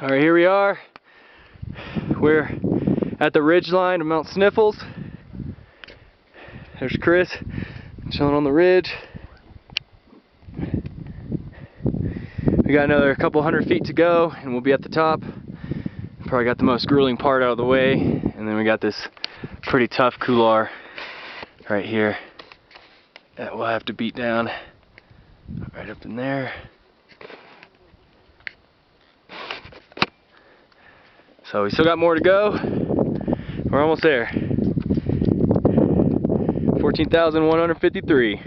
Alright, here we are. We're at the ridge line of Mount Sneffels. There's Chris chilling on the ridge. We got another couple hundred feet to go and we'll be at the top. Probably got the most grueling part out of the way, and then we got this pretty tough couloir right here that we'll have to beat down right up in there. So we still got more to go. We're almost there. 14,153.